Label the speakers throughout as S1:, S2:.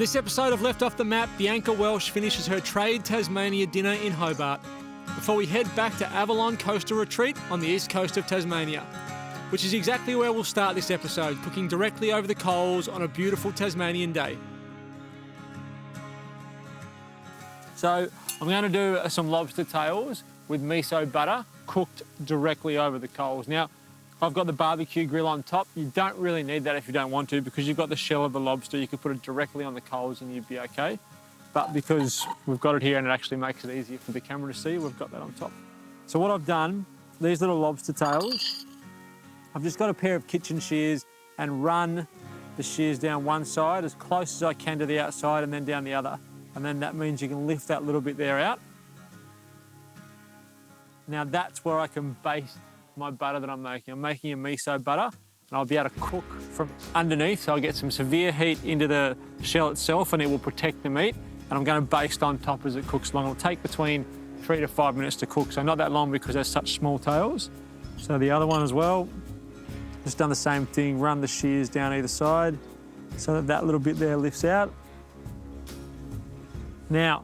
S1: this episode of Left Off the Map, Bianca Welsh finishes her Trade Tasmania dinner in Hobart before we head back to Avalon Coastal Retreat on the east coast of Tasmania, which is exactly where we'll start this episode, cooking directly over the coals on a beautiful Tasmanian day. So I'm going to do some lobster tails with miso butter cooked directly over the coals. Now, I've got the barbecue grill on top. You don't really need that if you don't want to, because you've got the shell of the lobster. You could put it directly on the coals and you'd be okay. But because we've got it here and it actually makes it easier for the camera to see, we've got that on top. So what I've done, these little lobster tails, I've just got a pair of kitchen shears and run the shears down one side as close as I can to the outside and then down the other. And then that means you can lift that little bit there out. Now that's where I can baste my butter that I'm making. I'm making a miso butter and I'll be able to cook from underneath, so I'll get some severe heat into the shell itself and it will protect the meat, and I'm going to baste on top as it cooks along. It'll take between 3 to 5 minutes to cook, so not that long because they're such small tails. So the other one as well, just done the same thing, run the shears down either side so that that little bit there lifts out. Now,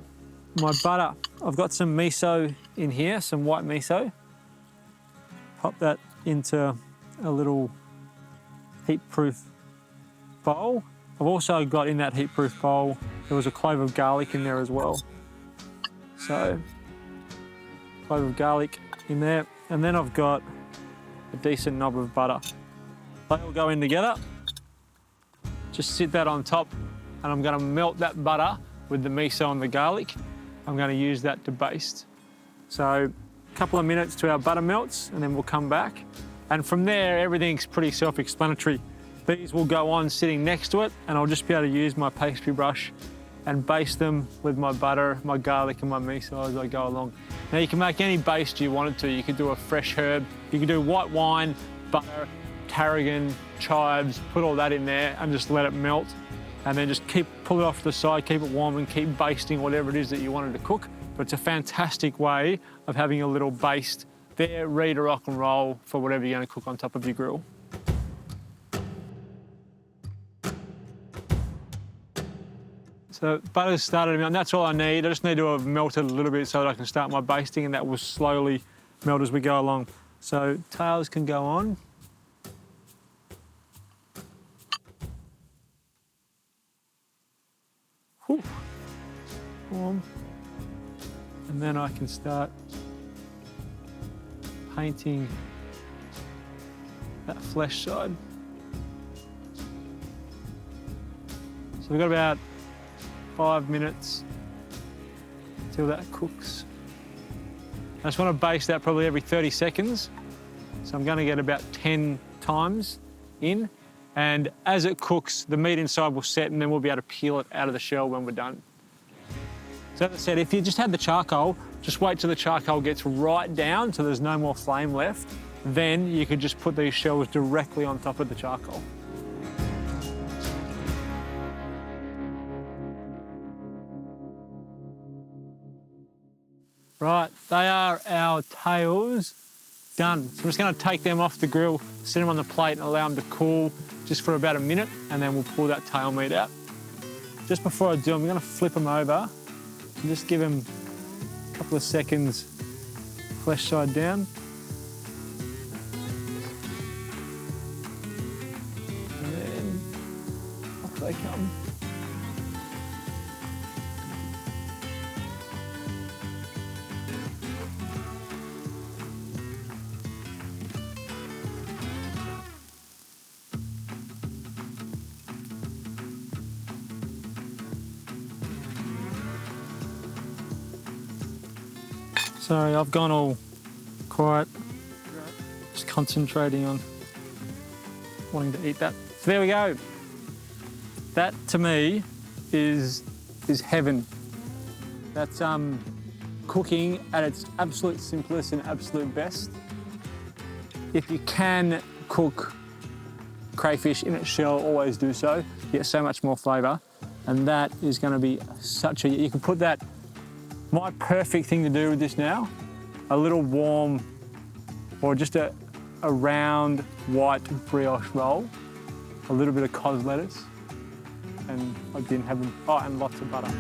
S1: my butter, I've got some miso in here, some white miso. Pop that into a little heat-proof bowl. I've also got in that heat-proof bowl, there was a clove of garlic in there as well. So, clove of garlic in there. And then I've got a decent knob of butter. They all go in together. Just sit that on top and I'm gonna melt that butter with the miso and the garlic. I'm gonna use that to baste. So, a couple of minutes to our butter melts and then we'll come back. And from there, everything's pretty self-explanatory. These will go on sitting next to it and I'll just be able to use my pastry brush and baste them with my butter, my garlic and my miso as I go along. Now you can make any baste you wanted to. You could do a fresh herb, you could do white wine, butter, tarragon, chives, put all that in there and just let it melt. And then just pull it off to the side, keep it warm and keep basting whatever it is that you wanted to cook. But it's a fantastic way of having a little baste there, ready to rock and roll for whatever you're going to cook on top of your grill. So butter's started to melt, and that's all I need. I just need to have melted a little bit so that I can start my basting, and that will slowly melt as we go along. So tails can go on. Whew. Warm. And then I can start painting that flesh side. So we've got about 5 minutes till that cooks. I just want to baste that probably every 30 seconds. So I'm going to get about 10 times in. And as it cooks, the meat inside will set and then we'll be able to peel it out of the shell when we're done. So as I said, if you just had the charcoal, just wait till the charcoal gets right down so there's no more flame left. Then you could just put these shells directly on top of the charcoal. Right, they are our tails done. So I'm just going to take them off the grill, set them on the plate and allow them to cool just for about a minute, and then we'll pull that tail meat out. Just before I do, I'm going to flip them over and just give them a couple of seconds flesh side down. And then off they come. Sorry, I've gone all quiet, just concentrating on wanting to eat that. So there we go. That to me is heaven. That's cooking at its absolute simplest and absolute best. If you can cook crayfish in its shell, always do so. You get so much more flavour. And that is going to be you can put that. My perfect thing to do with this now, a little warm or just a round white brioche roll, a little bit of cos lettuce, and I've been having, oh, and lots of butter.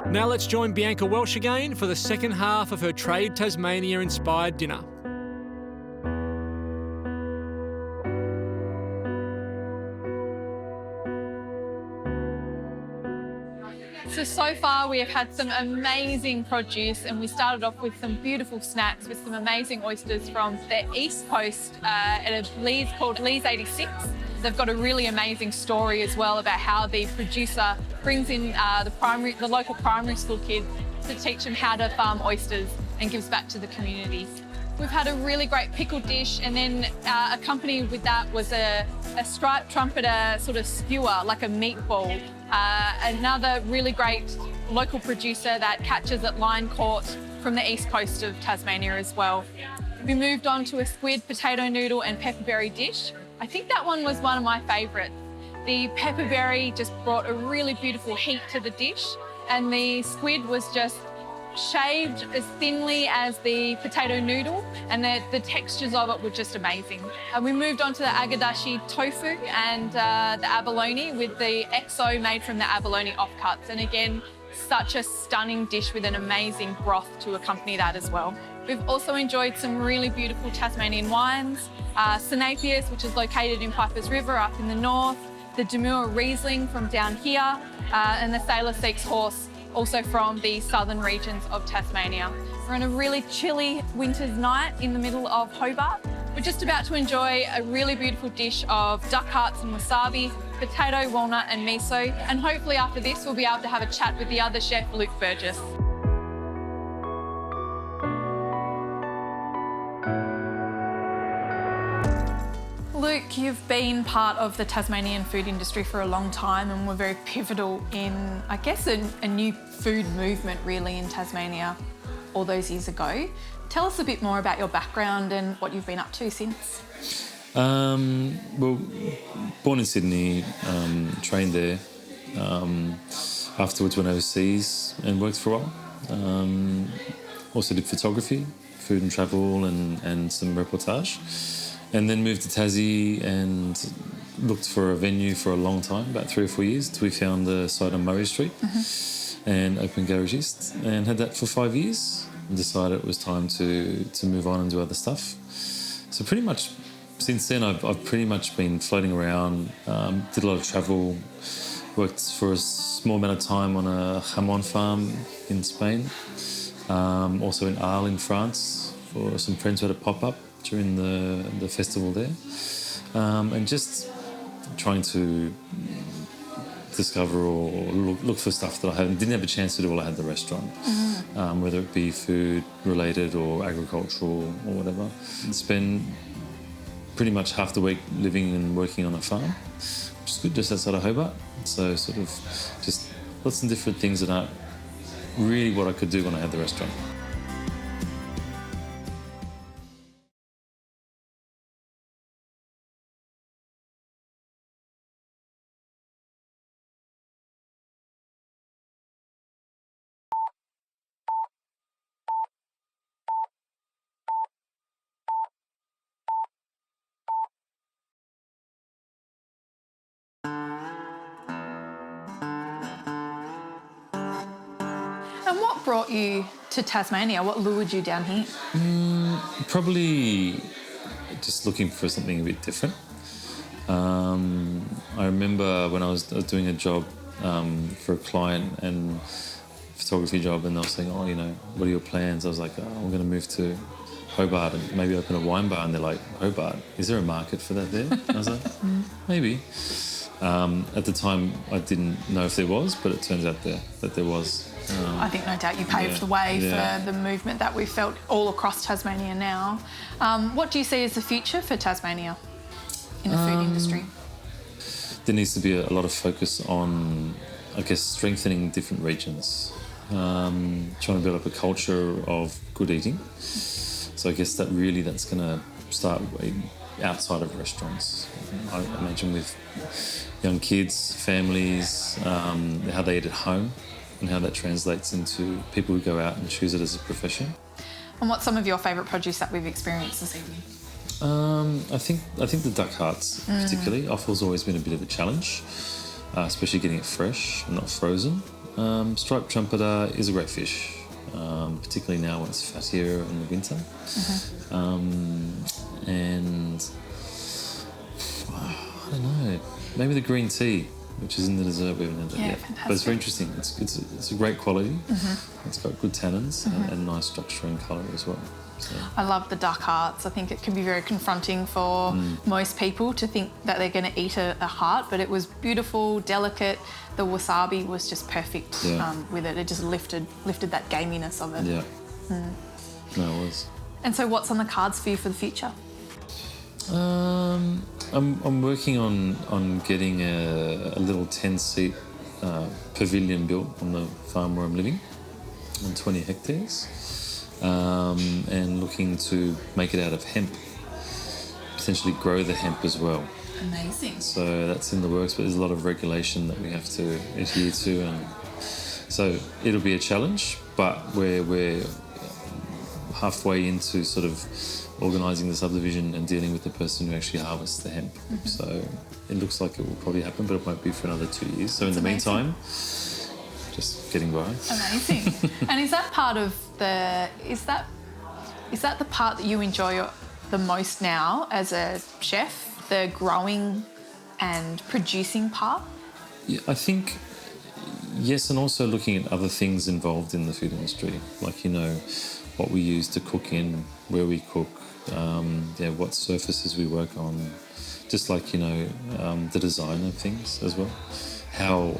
S2: Now let's join Bianca Welsh again for the second half of her Trade Tasmania-inspired dinner.
S3: So far we have had some amazing produce, and we started off with some beautiful snacks with some amazing oysters from the east coast at a Lee's called Lee's 86. They've got a really amazing story as well about how the producer brings in the local primary school kids to teach them how to farm oysters and gives back to the community. We've had a really great pickled dish, and then accompanied with that was a striped trumpeter sort of skewer, like a meatball. Another really great local producer that catches at line caught from the east coast of Tasmania as well. We moved on to a squid, potato noodle and pepperberry dish. I think that one was one of my favourites. The pepperberry just brought a really beautiful heat to the dish, and the squid was just shaved as thinly as the potato noodle, and the textures of it were just amazing. We moved on to the agadashi tofu and the abalone with the XO made from the abalone offcuts, and again, such a stunning dish with an amazing broth to accompany that as well. We've also enjoyed some really beautiful Tasmanian wines, Sinapius, which is located in Pipers River up in the north, the Demure Riesling from down here, and the Sailor Seeks Horse, also from the southern regions of Tasmania. We're on a really chilly winter's night in the middle of Hobart. We're just about to enjoy a really beautiful dish of duck hearts and wasabi, potato, walnut and miso, and hopefully after this we'll be able to have a chat with the other chef, Luke Burgess. Luke, you've been part of the Tasmanian food industry for a long time and were very pivotal in, I guess, a new food movement really in Tasmania all those years ago. Tell us a bit more about your background and what you've been up to since.
S4: Well, born in Sydney, trained there. Afterwards went overseas and worked for a while. Also did photography, food and travel and some reportage. And then moved to Tassie and looked for a venue for a long time, about 3 or 4 years, till we found the site on Murray Street and opened Garage East, and had that for 5 years and decided it was time to move on and do other stuff. So pretty much since then I've pretty much been floating around, did a lot of travel, worked for a small amount of time on a jamon farm in Spain, also in Arles in France for some friends who had a pop-up during the festival there, and just trying to discover or look for stuff that I didn't have a chance to do while I had the restaurant, whether it be food related or agricultural or whatever. Spend pretty much half the week living and working on a farm, which is good, just outside of Hobart. So sort of just lots of different things that aren't really what I could do when I had the restaurant.
S3: And what brought you to Tasmania? What lured you down here?
S4: Probably just looking for something a bit different. I remember when I was doing a job for a client and photography job, and they were saying, "Oh, you know, what are your plans?" I was like, "Oh, I'm going to move to Hobart and maybe open a wine bar." And they're like, "Hobart? Is there a market for that there?" And I was like, "Maybe." At the time, I didn't know if there was, but it turns out that there was.
S3: I think no doubt you paved the way for the movement that we've felt all across Tasmania now. What do you see as the future for Tasmania in the food industry?
S4: there needs to be a lot of focus on, I guess, strengthening different regions, trying to build up a culture of good eating. So I guess that's going to start outside of restaurants. I imagine with young kids, families, how they eat at home and how that translates into people who go out and choose it as a profession.
S3: And what's some of your favourite produce that we've experienced this evening?
S4: I think the duck hearts particularly. Offal's always been a bit of a challenge, especially getting it fresh and not frozen. Striped trumpeter is a great fish, particularly now when it's fattier in the winter. And I don't know, maybe the green tea, which is in the dessert we haven't had that yet.
S3: Fantastic.
S4: But it's very interesting. It's a great quality. It's got good tannins and nice structure and colour as well. So.
S3: I love the duck hearts. I think it can be very confronting for most people to think that they're going to eat a heart, but it was beautiful, delicate. The wasabi was just perfect with it. It just lifted that gaminess of it.
S4: Yeah. No, it was.
S3: And so what's on the cards for you for the future?
S4: I'm working on getting a little 10-seat pavilion built on the farm where I'm living, on 20 hectares. And looking to make it out of hemp, potentially grow the hemp as well.
S3: Amazing.
S4: So that's in the works, but there's a lot of regulation that we have to adhere to, and so it'll be a challenge, but we're halfway into sort of organising the subdivision and dealing with the person who actually harvests the hemp. So it looks like it will probably happen, but it won't be for another 2 years. So in the meantime, just getting by.
S3: Amazing. And is that part of is that the part that you enjoy the most now as a chef, the growing and producing part?
S4: Yeah, I think yes, and also looking at other things involved in the food industry, like what we use to cook in, where we cook, what surfaces we work on, just like the design of things as well, how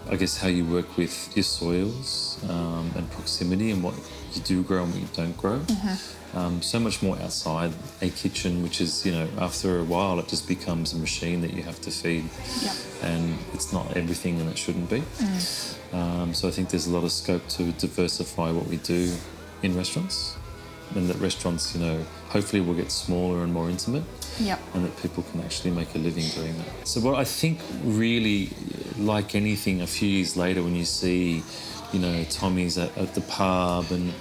S4: I guess how you work with your soils and proximity and what you do grow and what you don't grow. So much more outside a kitchen, which is, after a while it just becomes a machine that you have to feed. And it's not everything and it shouldn't be. So I think there's a lot of scope to diversify what we do in restaurants, and that restaurants, hopefully will get smaller and more intimate. And that people can actually make a living doing that. So what I think really, like anything, a few years later when you see, Tommy's at the pub and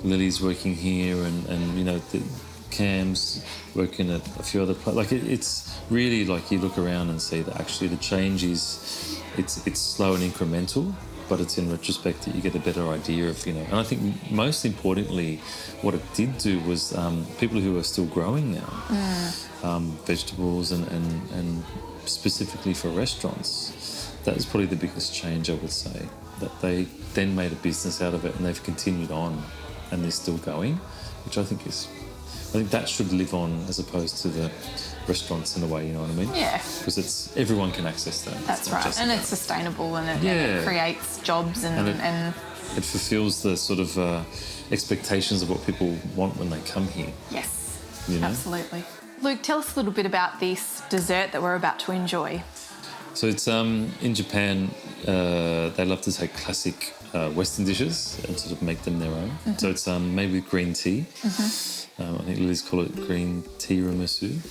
S4: Lily's working here and the Cam's working at a few other places, like it's really like you look around and see that actually the change is, it's slow and incremental, but it's in retrospect that you get a better idea of, and I think most importantly, what it did do was people who are still growing now, vegetables and specifically for restaurants, that is probably the biggest change, I would say, that they then made a business out of it and they've continued on and they're still going, which I think that should live on as opposed to the restaurants in a way, you know what I mean?
S3: Yeah.
S4: Because everyone can access that.
S3: That's right, and it's sustainable and it creates jobs and
S4: it fulfills the sort of expectations of what people want when they come here.
S3: Yes, absolutely. Luke, tell us a little bit about this dessert that we're about to enjoy. So
S4: it's in Japan, they love to take classic Western dishes and sort of make them their own. So it's made with green tea. I think Lily's call it green tiramisu.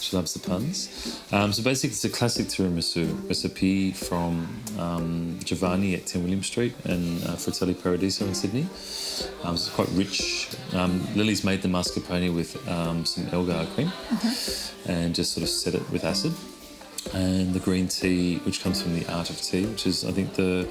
S4: She loves the puns. So basically it's a classic tiramisu recipe from Giovanni at 10 William Street and Fratelli Paradiso in Sydney. It's quite rich. Lily's made the mascarpone with some Elgar cream and just sort of set it with acid. And the green tea, which comes from the Art of Tea, which is, I think, the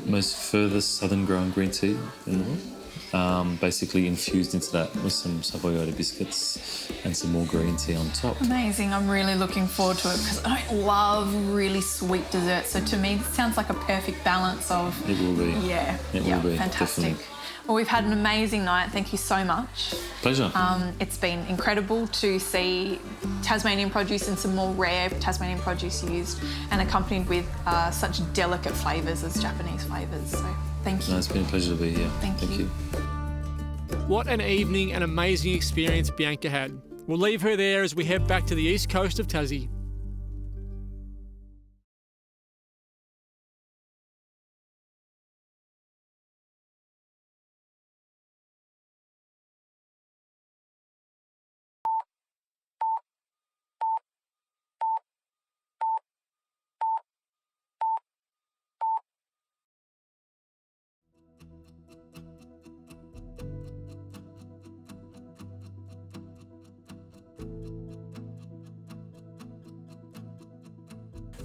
S4: most furthest southern grown green tea in the world. Basically infused into that with some Savoyardi biscuits and some more green tea on top. Amazing. I'm really looking forward to it because I love really sweet desserts. So to me, it sounds like a perfect balance of... It will be. Yeah. It will be. Fantastic. Definitely. Well, we've had an amazing night. Thank you so much. Pleasure. It's been incredible to see Tasmanian produce and some more rare Tasmanian produce used and accompanied with such delicate flavours as Japanese flavours. So thank you. No, it's been a pleasure to be here. Thank you.
S2: What an evening and amazing experience Bianca had. We'll leave her there as we head back to the east coast of Tassie.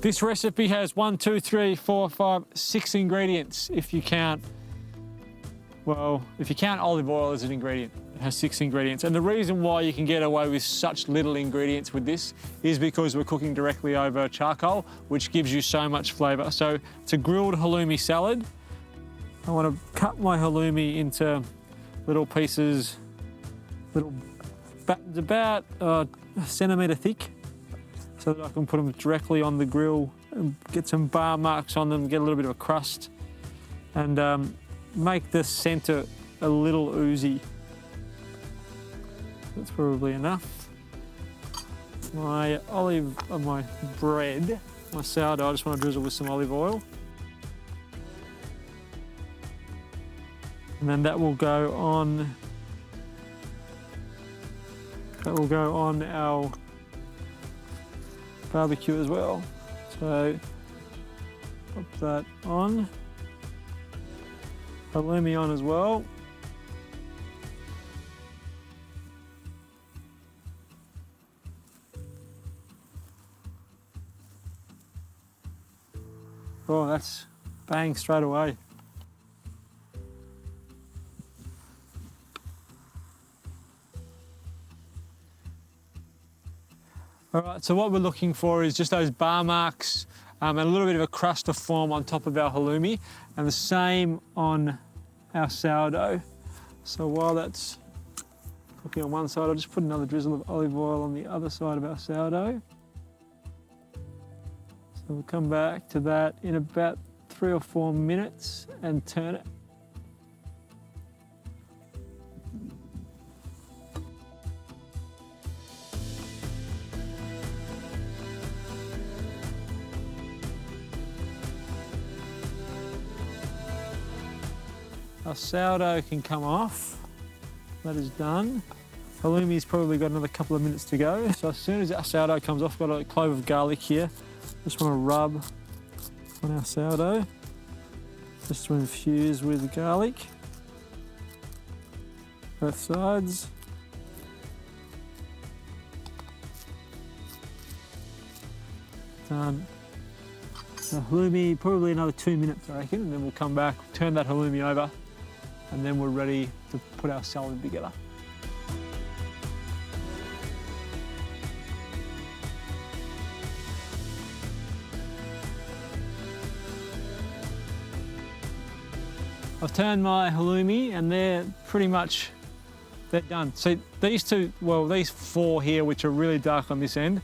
S2: This recipe has 1, 2, 3, 4, 5, 6 ingredients. If you count olive oil as an ingredient, it has 6 ingredients. And the reason why you can get away with such little ingredients with this is because we're cooking directly over charcoal, which gives you so much flavour. So it's a grilled halloumi salad. I want to cut my halloumi into little pieces, about a centimetre thick, so that I can put them directly on the grill and get some bar marks on them, get a little bit of a crust, and make the centre a little oozy. That's probably enough. My bread, my sourdough, I just want to drizzle with some olive oil. And then that will go on our barbecue as well. So pop that on. Halloumi on as well. Oh, that's bang straight away. All right, so what we're looking for is just those bar marks and a little bit of a crust to form on top of our halloumi, and the same on our sourdough. So while that's cooking on one side, I'll just put another drizzle of olive oil on the other side of our sourdough. So we'll come back to that in about 3 or 4 minutes and turn it. Our sourdough can come off. That is done. Halloumi's probably got another couple of minutes to go. So as soon as our sourdough comes off, I've got a clove of garlic here. Just want to rub on our sourdough, just to infuse with the garlic. Both sides. Done. The halloumi, probably another 2 minutes, I reckon, and then we'll come back, turn that halloumi over, and then we're ready to put our salad together. I've turned my halloumi and they're done. So these 4 here, which are really dark on this end,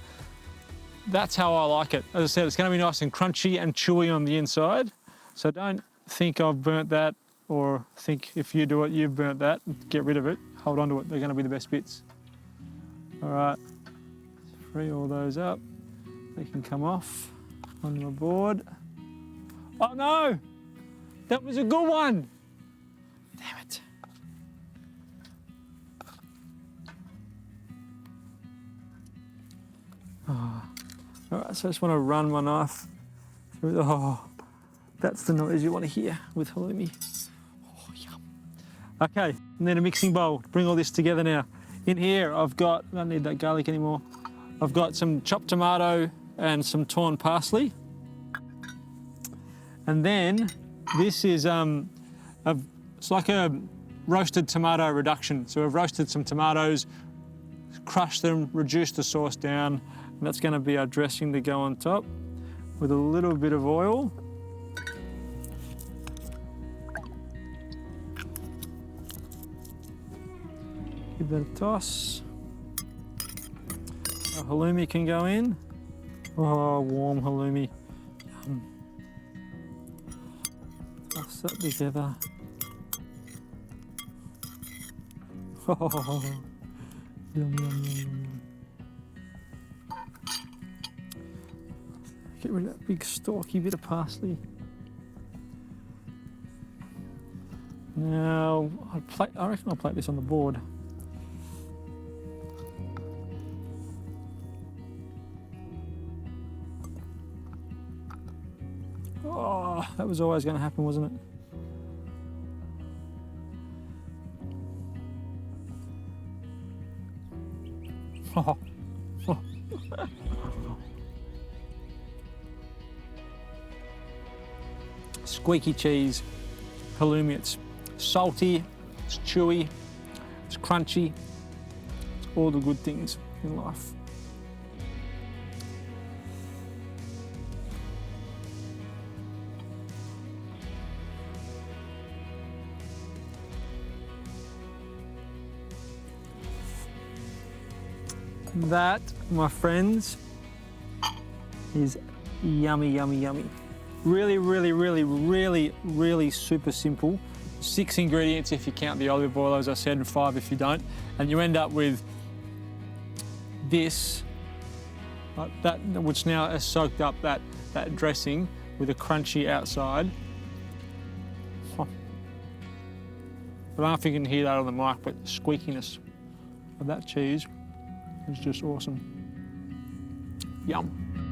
S2: that's how I like it. As I said, it's going to be nice and crunchy and chewy on the inside. So don't think I've burnt that, or think if you do it, you've burnt that. Get rid of it. Hold on to it. They're going to be the best bits. All right, free all those up. They can come off on my board. Oh no, that was a good one. Damn it. Oh. All right, so I just want to run my knife through. Oh, that's the noise you want to hear with halloumi. Oh, yum. Okay, and then a mixing bowl. Bring all this together now. In here, I don't need that garlic anymore. I've got some chopped tomato and some torn parsley. And then this is it's like a roasted tomato reduction. So we've roasted some tomatoes, crushed them, reduced the sauce down, and that's going to be our dressing to go on top with a little bit of oil. Give that a toss. Our halloumi can go in. Oh, warm halloumi. Yum. Toss that together. Oh,
S1: Yum, yum, yum, yum, yum. Get rid of that big stalky bit of parsley. Now, I reckon I'll plate this on the board. Oh, that was always going to happen, wasn't it? Oh. Oh. Squeaky cheese, halloumi. It's salty, it's chewy, it's crunchy. It's all the good things in life. That, my friends, is yummy, yummy, yummy. Really, really, really, really, really super simple. 6 ingredients if you count the olive oil, as I said, and 5 if you don't. And you end up with this, that which now has soaked up that dressing with a crunchy outside. I don't know if you can hear that on the mic, but the squeakiness of that cheese is just awesome. Yum.